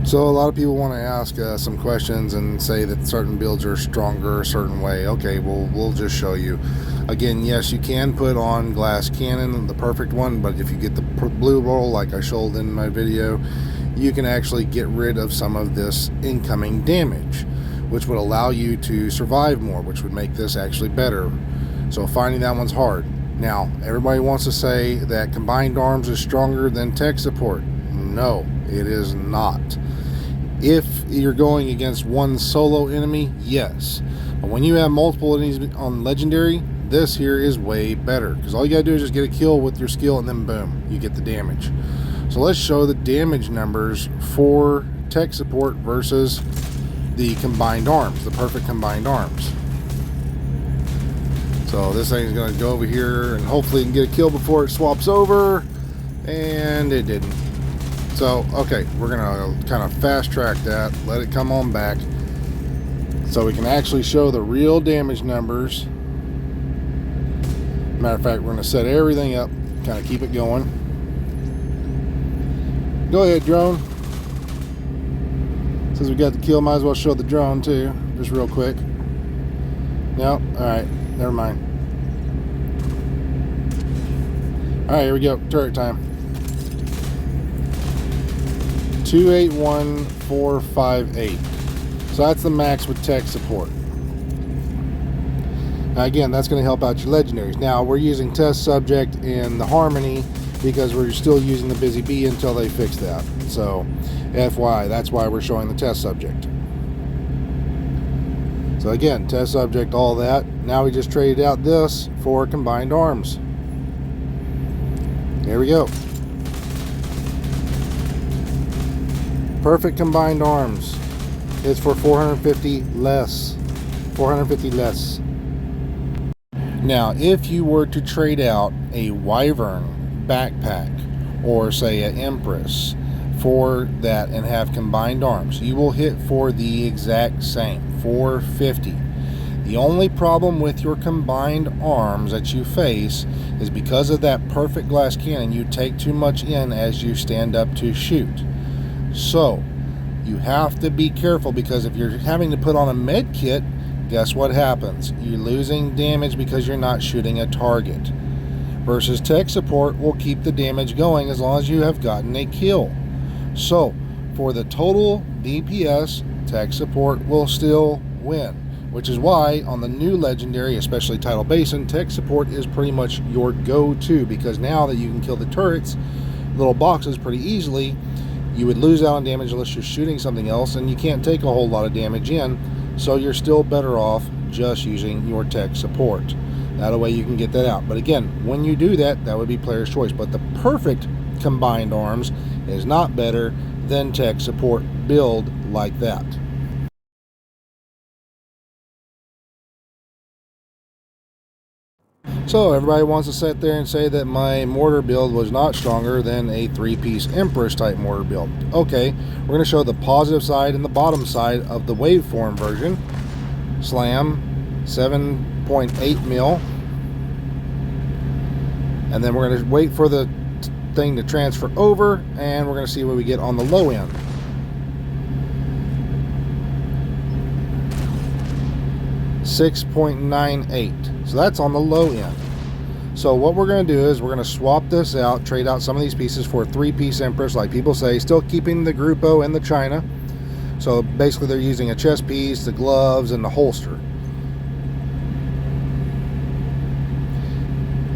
So a lot of people want to ask some questions and say that certain builds are stronger a certain way. Okay, well, we'll just show you. Again, yes, you can put on glass cannon, the perfect one, but if you get the blue roll like I showed in my video, you can actually get rid of some of this incoming damage, which would allow you to survive more, which would make this actually better. So finding that one's hard. Now, everybody wants to say that combined arms is stronger than tech support. No, it is not. If you're going against one solo enemy, yes. But when you have multiple enemies on legendary, this here is way better. Because all you gotta do is just get a kill with your skill and then boom, you get the damage. So let's show the damage numbers for tech support versus the combined arms, the perfect combined arms. So this thing's gonna go over here and hopefully can get a kill before it swaps over. And it didn't. So, okay, we're gonna kind of fast track that, let it come on back, so we can actually show the real damage numbers. Matter of fact, we're gonna set everything up, kind of keep it going. Go ahead, drone. Since we got the kill, might as well show the drone too, just real quick. No, alright, never mind. Alright, here we go, turret time. 281458. So that's the max with tech support. Now again, that's going to help out your legendaries. Now we're using test subject in the harmony because we're still using the busy bee until they fix that. So FYI, that's why we're showing the test subject. So again, test subject, all that. Now we just traded out this for combined arms. There we go. Perfect combined arms is for 450 less. 450 less. Now, if you were to trade out a Wyvern backpack or say an Empress for that and have combined arms, you will hit for the exact same, 450. The only problem with your combined arms that you face is because of that perfect glass cannon, you take too much in as you stand up to shoot. So you have to be careful, because if you're having to put on a med kit, guess what happens? You're losing damage because you're not shooting a target. Versus tech support will keep the damage going as long as you have gotten a kill. So for the total DPS, tech support will still win, which is why on the new legendary, especially Tidal Basin, tech support is pretty much your go-to, because now that you can kill the turrets, little boxes, pretty easily, you would lose out on damage unless you're shooting something else, and you can't take a whole lot of damage in, so you're still better off just using your tech support. That way you can get that out. But again, when you do that, that would be player's choice. But the perfect combined arms is not better than tech support build like that. So everybody wants to sit there and say that my mortar build was not stronger than a 3-piece Empress type mortar build. Okay, we're going to show the positive side and the bottom side of the waveform version. Slam 7.8 mil, and then we're going to wait for the thing to transfer over, and we're going to see what we get on the low end. .98, so that's on the low end. So what we're going to do is we're going to swap this out, trade out some of these pieces for a 3-piece Empress, like people say, still keeping the Grupo and the China. So basically they're using a chest piece, the gloves, and the holster.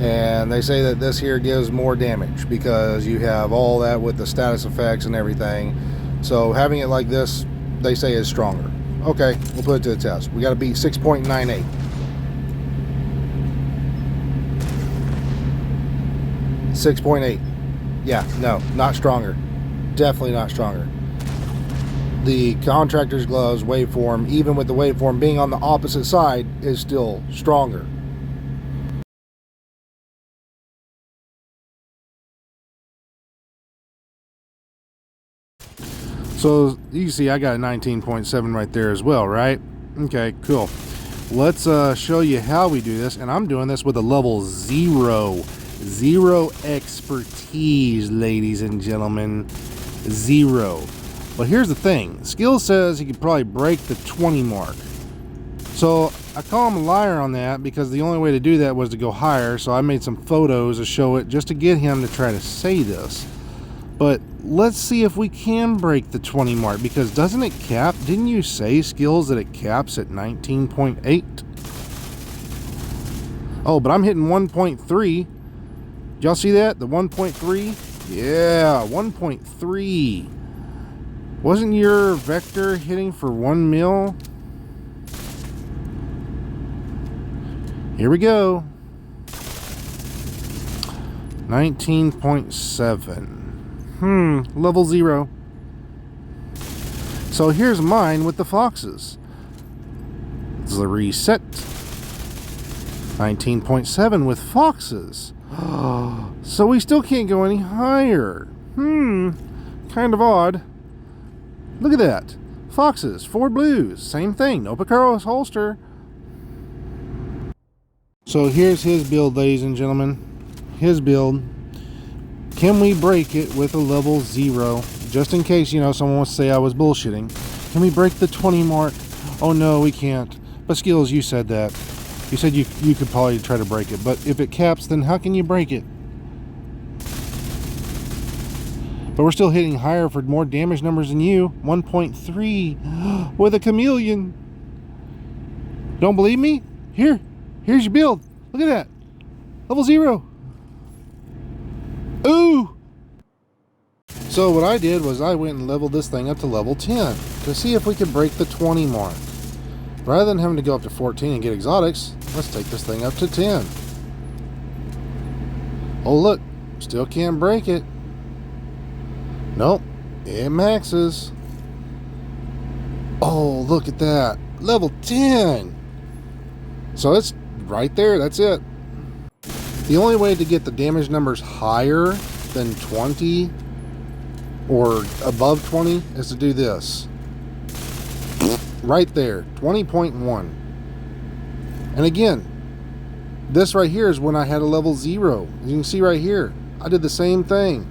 And they say that this here gives more damage because you have all that with the status effects and everything. So having it like this, they say, is stronger. Okay, we'll put it to the test. We got to beat 6.98. 6.8. Yeah, no, not stronger. Definitely not stronger. The contractor's gloves waveform, even with the waveform being on the opposite side, is still stronger. So you can see I got a 19.7 right there as well, right? Okay, cool. Let's show you how we do this, and I'm doing this with a level 0 expertise, ladies and gentlemen. 0. But here's the thing. Skill says he could probably break the 20 mark. So I call him a liar on that because the only way to do that was to go higher. So I made some photos to show it just to get him to try to say this. But let's see if we can break the 20 mark, because doesn't it cap? Didn't you say, Skills, that it caps at 19.8? Oh, but I'm hitting 1.3. Y'all see that? The 1.3? Yeah, 1.3. Wasn't your vector hitting for 1 mil? Here we go. 19.7. Level 0. So here's mine with the foxes. It's the reset. 19.7 with foxes. So we still can't go any higher. Kind of odd. Look at that. Foxes, 4 blues. Same thing. No Picaro's holster. So here's his build, ladies and gentlemen. His build. Can we break it with a level 0? Just in case, you know, someone wants to say I was bullshitting. Can we break the 20 mark? Oh no, we can't. But Skills, you said that. You said you could probably try to break it. But if it caps, then how can you break it? But we're still hitting higher for more damage numbers than you. 1.3 with a chameleon. Don't believe me? Here's your build. Look at that. Level 0. Ooh! So what I did was I went and leveled this thing up to level 10 to see if we could break the 20 mark. Rather than having to go up to 14 and get exotics, let's take this thing up to 10. Oh look, still can't break it. Nope, it maxes. Oh, look at that. Level 10! So it's right there, that's it. The only way to get the damage numbers higher than 20 or above 20 is to do this. Right there, 20.1. And again, this right here is when I had a level 0. As you can see right here, I did the same thing.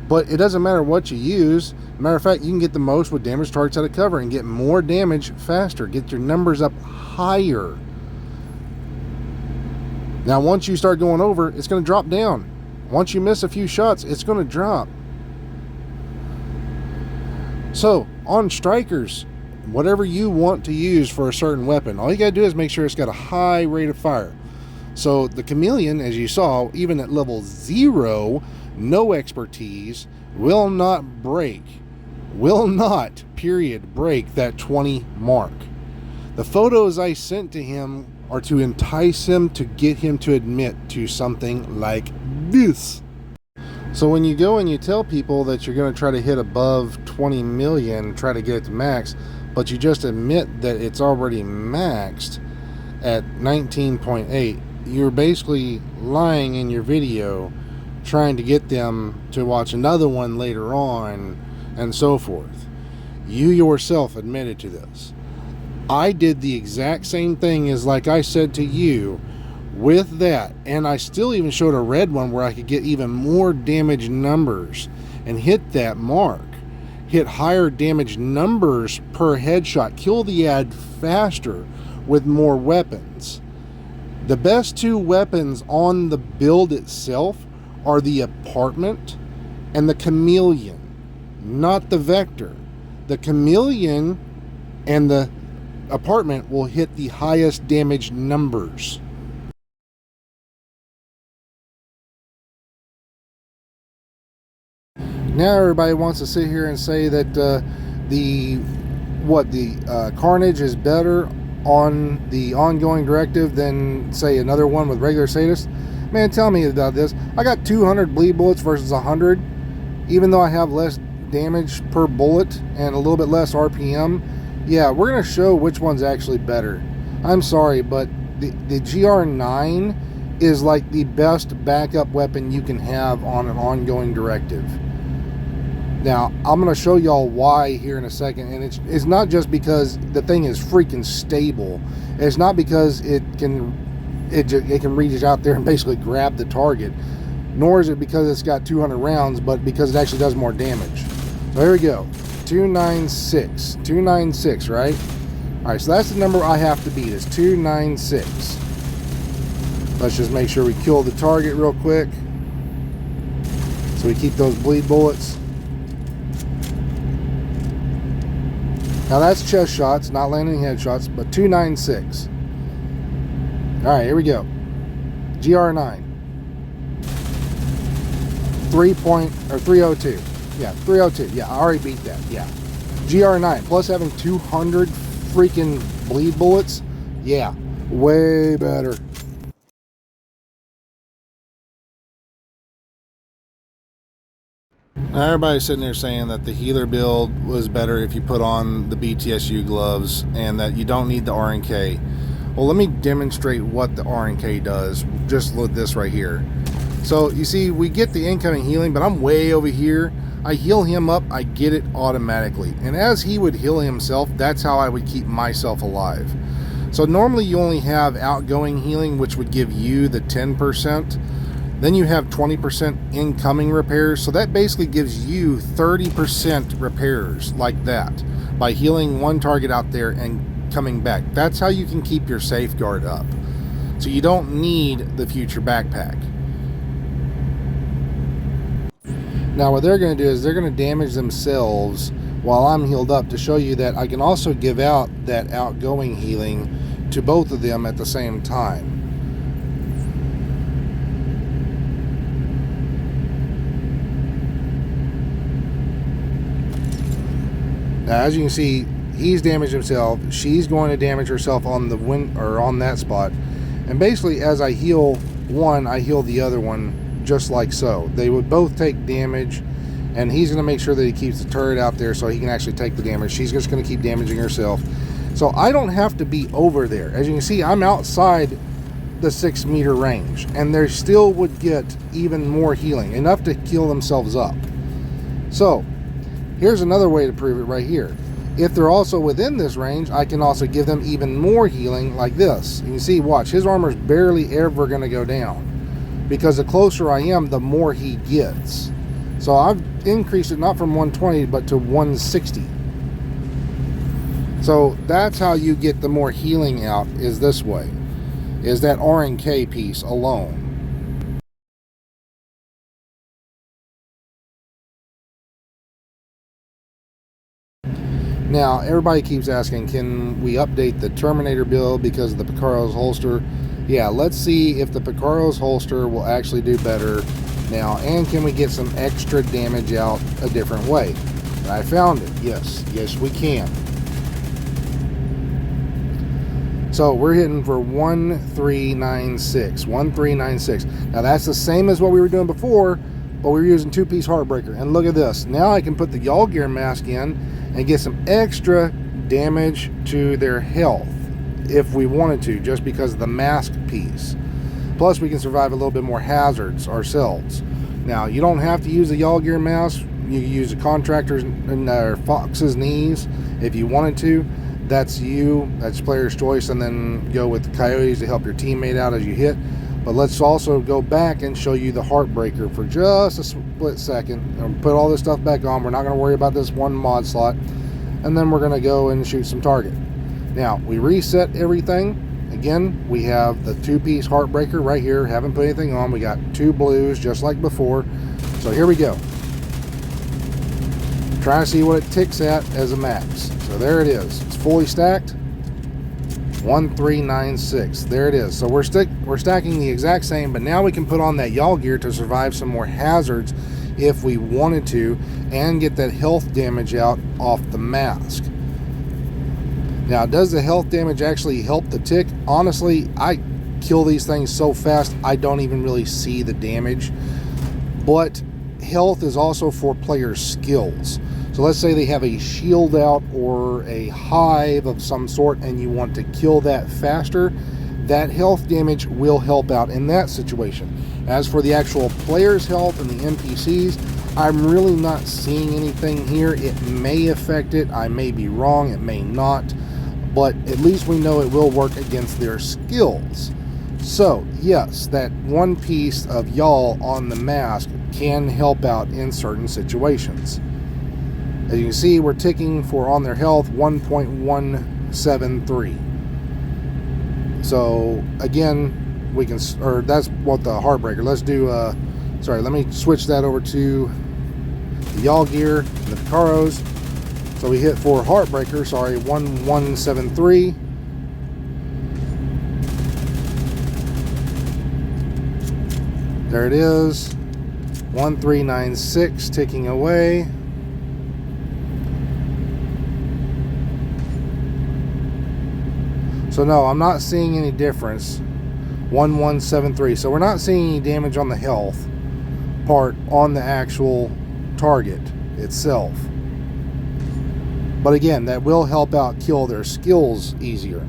But it doesn't matter what you use. Matter of fact, you can get the most with damage targets out of cover and get more damage faster. Get your numbers up higher. Now, once you start going over, it's going to drop down. Once you miss a few shots, it's going to drop. So, on strikers, whatever you want to use for a certain weapon, all you got to do is make sure it's got a high rate of fire. So, the chameleon, as you saw, even at level 0, no expertise, will not break, period, break that 20 mark. The photos I sent to him are to entice him, to get him to admit to something like this. So when you go and you tell people that you're going to try to hit above 20 million, try to get it to max, but you just admit that it's already maxed at 19.8, you're basically lying in your video, trying to get them to watch another one later on, and so forth. You yourself admitted to this. I did the exact same thing as like I said to you with that, and I still even showed a red one where I could get even more damage numbers and hit that mark, hit higher damage numbers per headshot, kill the ad faster with more weapons. The best 2 weapons on the build itself are the apartment and the chameleon, not the vector. The chameleon and the apartment will hit the highest damage numbers. Now everybody wants to sit here and say that the Carnage is better on the ongoing directive than, say, another one with regular sadists. Man, tell me about this. I got 200 bleed bullets versus 100, even though I have less damage per bullet and a little bit less RPM. Yeah, we're going to show which one's actually better. I'm sorry, but the GR9 is like the best backup weapon you can have on an ongoing directive. Now, I'm going to show y'all why here in a second, and it's not just because the thing is freaking stable. It's not because it can reach out there and basically grab the target, nor is it because it's got 200 rounds, but because it actually does more damage. So here we go. 296. 296, right? All right, so that's the number I have to beat, is 296. Let's just make sure we kill the target real quick, so we keep those bleed bullets. Now that's chest shots, not landing headshots, but 296. All right, here we go. GR9. 302. Yeah, 302. Yeah, I already beat that. Yeah. GR9 plus having 200 freaking bleed bullets. Yeah, way better. Now everybody's sitting there saying that the healer build was better if you put on the BTSU gloves and that you don't need the RNK. Well, let me demonstrate what the RNK does. Just look this right here. So you see, we get the incoming healing, but I'm way over here. I heal him up, I get it automatically. And as he would heal himself, that's how I would keep myself alive. So normally you only have outgoing healing, which would give you the 10%. Then you have 20% incoming repairs. So that basically gives you 30% repairs like that by healing one target out there and coming back. That's how you can keep your safeguard up. So you don't need the future backpack. Now what they're going to do is they're going to damage themselves while I'm healed up to show you that I can also give out that outgoing healing to both of them at the same time. Now as you can see, he's damaged himself, she's going to damage herself on the on that spot, and basically as I heal one, I heal the other one just like so. They would both take damage, and he's going to make sure that he keeps the turret out there so he can actually take the damage. She's just going to keep damaging herself. So I don't have to be over there. As you can see, I'm outside the 6-meter range, and they still would get even more healing, enough to heal themselves up. So here's another way to prove it right here. If they're also within this range, I can also give them even more healing like this. You can see, watch, his armor's barely ever going to go down, because the closer I am, the more he gets. So I've increased it not from 120 but to 160. So that's how you get the more healing out, is this way, is that RNK piece alone. Now everybody keeps asking, can we update the Terminator build because of the Picaro's holster? Yeah, let's see if the Picaro's holster will actually do better now, and can we get some extra damage out a different way? And I found it. Yes we can. So we're hitting for 1396. 1396. Now that's the same as what we were doing before, but we were using 2-piece Heartbreaker. And look at this. Now I can put the Y'all Gear mask in and get some extra damage to their health if we wanted to, just because of the mask piece. Plus we can survive a little bit more hazards ourselves. Now you don't have to use the Y'all Gear mask. You can use the Contractor's and Fox's knees if you wanted to. That's you, that's player's choice, and then go with the Coyotes to help your teammate out as you hit. But let's also go back and show you the Heartbreaker for just a split second and put all this stuff back on. We're not going to worry about this one mod slot, and then we're going to go and shoot some target. Now we reset everything. Again, we have the 2-piece Heartbreaker right here, haven't put anything on. We got 2 blues just like before. So here we go. Trying to see what it ticks at as a max. So there it is. It's fully stacked. 1396. There it is. So we're stacking the exact same, but now we can put on that Y'all Gear to survive some more hazards if we wanted to, and get that health damage out off the mask. Now, does the health damage actually help the tick? Honestly, I kill these things so fast I don't even really see the damage. But health is also for players' skills. So let's say they have a shield out or a hive of some sort and you want to kill that faster, that health damage will help out in that situation. As for the actual player's health and the NPCs, I'm really not seeing anything here. It may affect it, I may be wrong, it may not, but at least we know it will work against their skills. So yes, that 1 piece of y'all on the mask can help out in certain situations. As you can see, we're ticking for on their health 1.173. So again, we can, or that's what the Heartbreaker. Let's do, sorry, let me switch that over to the Y'all gear and the Picaros. So we hit for Heartbreaker, sorry, 1173. There it is, 1396 ticking away. So no, I'm not seeing any difference. 1173. So we're not seeing any damage on the health part on the actual target itself. But again, that will help out kill their skills easier.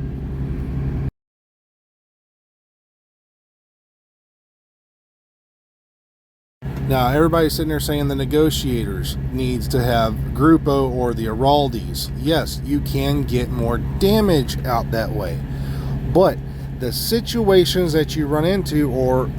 Now, everybody's sitting there saying the Negotiators needs to have Grupo or the Araldis. Yes, you can get more damage out that way. But the situations that you run into, or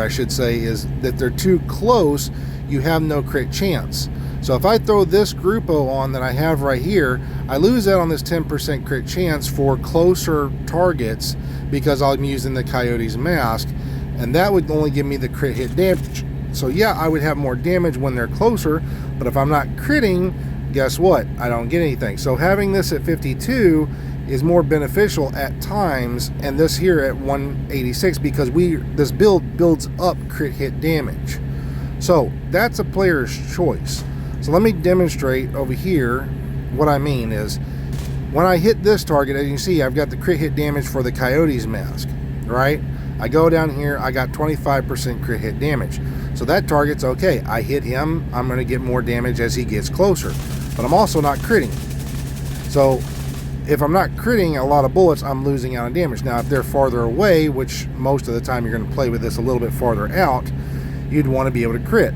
I should say, is that they're too close, you have no crit chance. So if I throw this Grupo on that I have right here, I lose out on this 10% crit chance for closer targets because I'm using the Coyote's mask, and that would only give me the crit hit damage. So yeah, I would have more damage when they're closer, but if I'm not critting, guess what? I don't get anything. So having this at 52 is more beneficial at times, and this here at 186, because this build builds up crit hit damage. So that's a player's choice. So let me demonstrate over here. What I mean is, when I hit this target, as you can see, I've got the crit hit damage for the Coyote's mask, right? I go down here, I got 25% crit hit damage. So that target's okay. I hit him, I'm going to get more damage as he gets closer. But I'm also not critting. So if I'm not critting a lot of bullets, I'm losing out on damage. Now, if they're farther away, which most of the time you're going to play with this a little bit farther out, you'd want to be able to crit.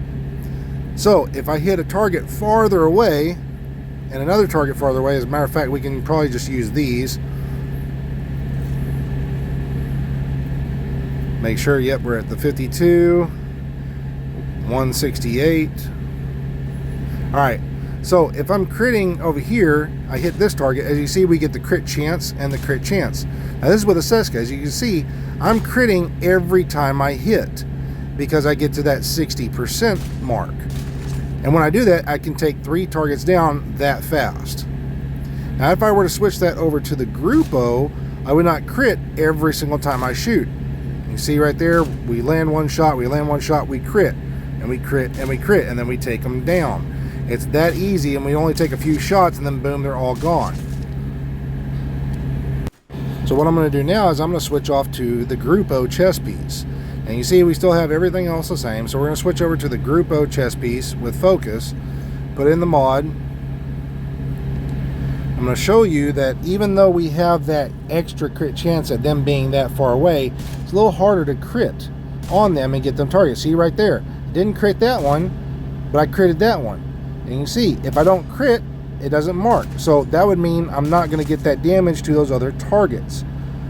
So if I hit a target farther away and another target farther away, as a matter of fact, we can probably just use these. Make sure, yep, we're at the 52, 168. All right, so if I'm critting over here, I hit this target. As you see, we get the crit chance and the crit chance. Now this is with a Seska. As you can see, I'm critting every time I hit because I get to that 60% mark. And when I do that, I can take 3 targets down that fast. Now, if I were to switch that over to the Grupo, I would not crit every single time I shoot. You see right there, we land one shot, we land one shot, we crit, and we crit, and we crit, and then we take them down. It's that easy, and we only take a few shots, and then boom, they're all gone. So what I'm going to do now is I'm going to switch off to the Grupo chess piece. And you see we still have everything else the same, so we're going to switch over to the Grupo chess piece with focus, put in the mod. I'm going to show you that even though we have that extra crit chance at them being that far away, it's a little harder to crit on them and get them targets. See right there, didn't crit that one, but I critted that one. And you can see, if I don't crit, it doesn't mark. So that would mean I'm not going to get that damage to those other targets.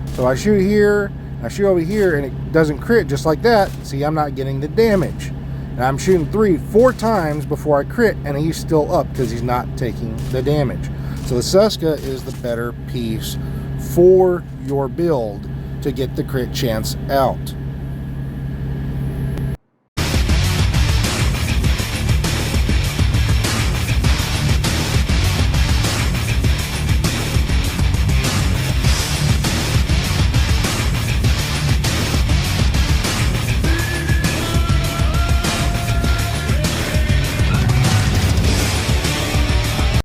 So I shoot here, I shoot over here, and it doesn't crit just like that. See, I'm not getting the damage. And I'm shooting 3, 4 times before I crit, and he's still up because he's not taking the damage. So the Seska is the better piece for your build to get the crit chance out.